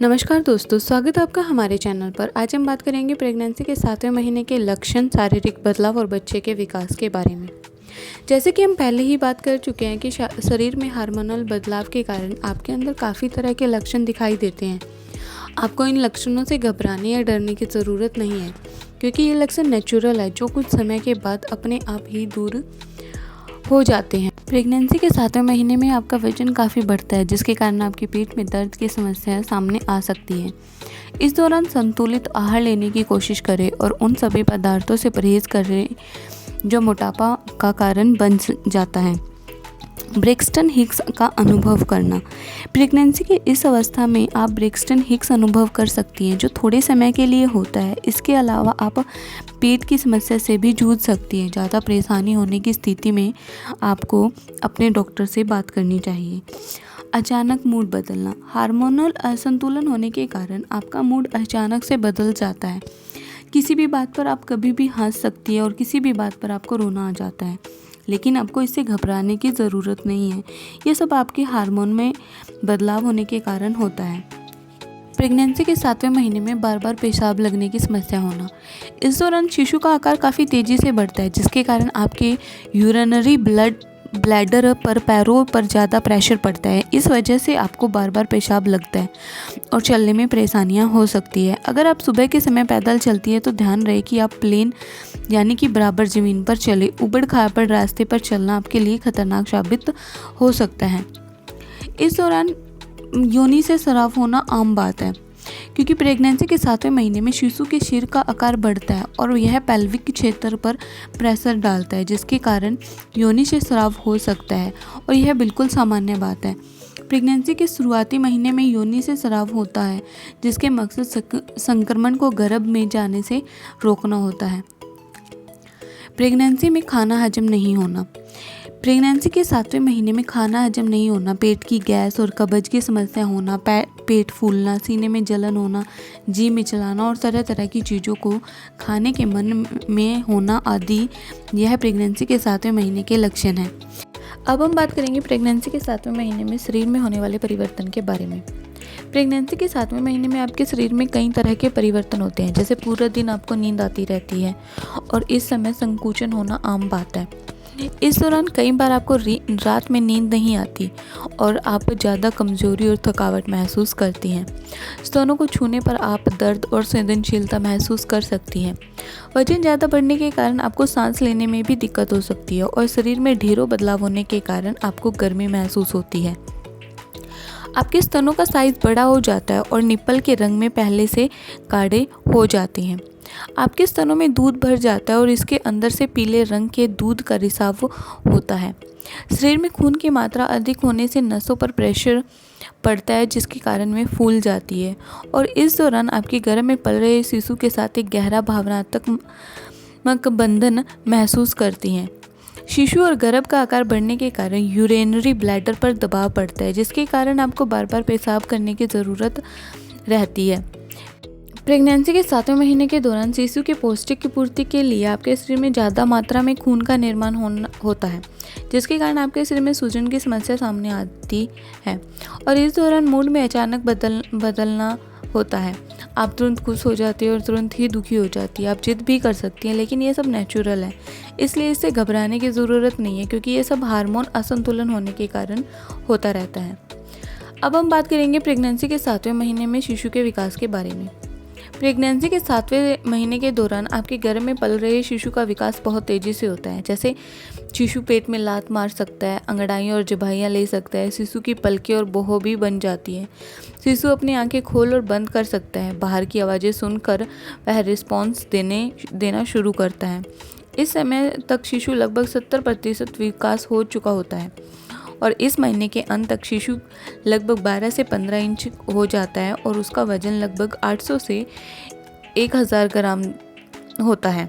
नमस्कार दोस्तों, स्वागत है आपका हमारे चैनल पर। आज हम बात करेंगे प्रेगनेंसी के 7वें महीने के लक्षण, शारीरिक बदलाव और बच्चे के विकास के बारे में। जैसे कि हम पहले ही बात कर चुके हैं कि शरीर में हार्मोनल बदलाव के कारण आपके अंदर काफ़ी तरह के लक्षण दिखाई देते हैं। आपको इन लक्षणों से घबराने या डरने की ज़रूरत नहीं है, क्योंकि ये लक्षण नेचुरल है जो कुछ समय के बाद अपने आप ही दूर हो जाते हैं। प्रेगनेंसी के 7वें महीने में आपका वजन काफ़ी बढ़ता है, जिसके कारण आपके पेट में दर्द की समस्याएं सामने आ सकती है। इस दौरान संतुलित आहार लेने की कोशिश करें और उन सभी पदार्थों से परहेज करें जो मोटापा का कारण बन जाता है। ब्रेक्सटन हिक्स का अनुभव करना। प्रेगनेंसी की इस अवस्था में आप ब्रेक्सटन हिक्स अनुभव कर सकती हैं, जो थोड़े समय के लिए होता है। इसके अलावा आप पेट की समस्या से भी जूझ सकती हैं। ज़्यादा परेशानी होने की स्थिति में आपको अपने डॉक्टर से बात करनी चाहिए। अचानक मूड बदलना। हार्मोनल असंतुलन होने के कारण आपका मूड अचानक से बदल जाता है। किसी भी बात पर आप कभी भी हंस सकती है और किसी भी बात पर आपको रोना आ जाता है, लेकिन आपको इससे घबराने की ज़रूरत नहीं है। ये सब आपके हार्मोन में बदलाव होने के कारण होता है। प्रेगनेंसी के 7वें महीने में बार बार पेशाब लगने की समस्या होना। इस दौरान शिशु का आकार काफ़ी तेज़ी से बढ़ता है, जिसके कारण आपके यूरिनरी ब्लैडर पर पैरों पर ज़्यादा प्रेशर पड़ता है। इस वजह से आपको बार बार पेशाब लगता है और चलने में परेशानियां हो सकती है। अगर आप सुबह के समय पैदल चलती है तो ध्यान रहे कि आप प्लेन यानी कि बराबर ज़मीन पर चले। उबड़ खाबड़ रास्ते पर चलना आपके लिए खतरनाक साबित हो सकता है। इस दौरान योनि से स्राव होना आम बात है, क्योंकि प्रेगनेंसी के 7वें महीने में शिशु के सिर का आकार बढ़ता है और यह पेल्विक क्षेत्र पर प्रेशर डालता है, जिसके कारण योनि से स्राव हो सकता है और यह बिल्कुल सामान्य बात है। प्रेगनेंसी के शुरुआती महीने में योनि से स्राव होता है, जिसके मकसद संक्रमण को गर्भ में जाने से रोकना होता है। प्रेगनेंसी में खाना हजम नहीं होना। प्रेगनेंसी के 7वें महीने में खाना हजम नहीं होना, पेट की गैस और कब्ज की समस्या होना, पेट फूलना, सीने में जलन होना, जी मिचलाना और तरह तरह की चीज़ों को खाने के मन में होना आदि, यह प्रेगनेंसी के 7वें महीने के लक्षण हैं। अब हम बात करेंगे प्रेगनेंसी के 7वें महीने में शरीर में होने वाले परिवर्तन के बारे में। प्रेगनेंसी के 7वें महीने में आपके शरीर में कई तरह के परिवर्तन होते हैं, जैसे पूरा दिन आपको नींद आती रहती है और इस समय संकुचन होना आम बात है। इस दौरान कई बार आपको रात में नींद नहीं आती और आप ज़्यादा कमजोरी और थकावट महसूस करती हैं। स्तनों को छूने पर आप दर्द और संवेदनशीलता महसूस कर सकती हैं। वजन ज़्यादा बढ़ने के कारण आपको सांस लेने में भी दिक्कत हो सकती है और शरीर में ढेरों बदलाव होने के कारण आपको गर्मी महसूस होती है। आपके स्तनों का साइज बड़ा हो जाता है और निप्पल के रंग में पहले से गाढ़े हो जाते हैं। आपके स्तनों में दूध भर जाता है और इसके अंदर से पीले रंग के दूध का रिसाव होता है। शरीर में खून की मात्रा अधिक होने से नसों पर प्रेशर पड़ता है, जिसके कारण वे फूल जाती है और इस दौरान आपके गर्भ में पल रहे शिशु के साथ एक गहरा भावनात्मक बंधन महसूस करती हैं। शिशु और गर्भ का आकार बढ़ने के कारण यूरिनरी ब्लैडर पर दबाव पड़ता है, जिसके कारण आपको बार बार पेशाब करने की ज़रूरत रहती है। प्रेगनेंसी के 7वें महीने के दौरान शिशु के पौष्टिक की पूर्ति के लिए आपके शरीर में ज़्यादा मात्रा में खून का निर्माण होता है, जिसके कारण आपके शरीर में सूजन की समस्या सामने आती है और इस दौरान मूड में अचानक बदलना होता है। आप तुरंत खुश हो जाती है और तुरंत ही दुखी हो जाती है। आप जिद भी कर सकती हैं, लेकिन ये सब नेचुरल है, इसलिए इससे घबराने की ज़रूरत नहीं है, क्योंकि ये सब हार्मोन असंतुलन होने के कारण होता रहता है। अब हम बात करेंगे प्रेगनेंसी के 7वें महीने में शिशु के विकास के बारे में। प्रेगनेंसी के 7वें महीने के दौरान आपके गर्भ में पल रहे शिशु का विकास बहुत तेज़ी से होता है। जैसे शिशु पेट में लात मार सकता है, अंगड़ाइयाँ और जबाइयाँ ले सकता है, शिशु की पलकें और बोह भी बन जाती है। शिशु अपनी आंखें खोल और बंद कर सकता है। बाहर की आवाज़ें सुनकर वह रिस्पॉन्स देना शुरू करता है। इस समय तक शिशु लगभग 70% विकास हो चुका होता है और इस महीने के अंत तक शिशु लगभग 12 से 15 इंच हो जाता है और उसका वजन लगभग 800 से 1000 ग्राम होता है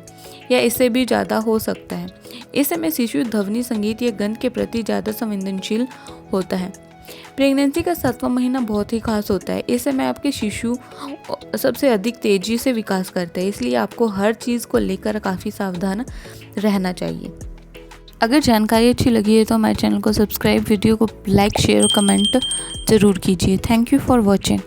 या इससे भी ज़्यादा हो सकता है। इस समय शिशु ध्वनि, संगीत या गंध के प्रति ज़्यादा संवेदनशील होता है। प्रेगनेंसी का 7वां महीना बहुत ही खास होता है। इस समय आपके शिशु सबसे अधिक तेज़ी से विकास करता है, इसलिए आपको हर चीज़ को लेकर काफ़ी सावधान रहना चाहिए। अगर जानकारी अच्छी लगी है तो हमारे चैनल को सब्सक्राइब, वीडियो को लाइक, शेयर और कमेंट ज़रूर कीजिए। Thank you for watching.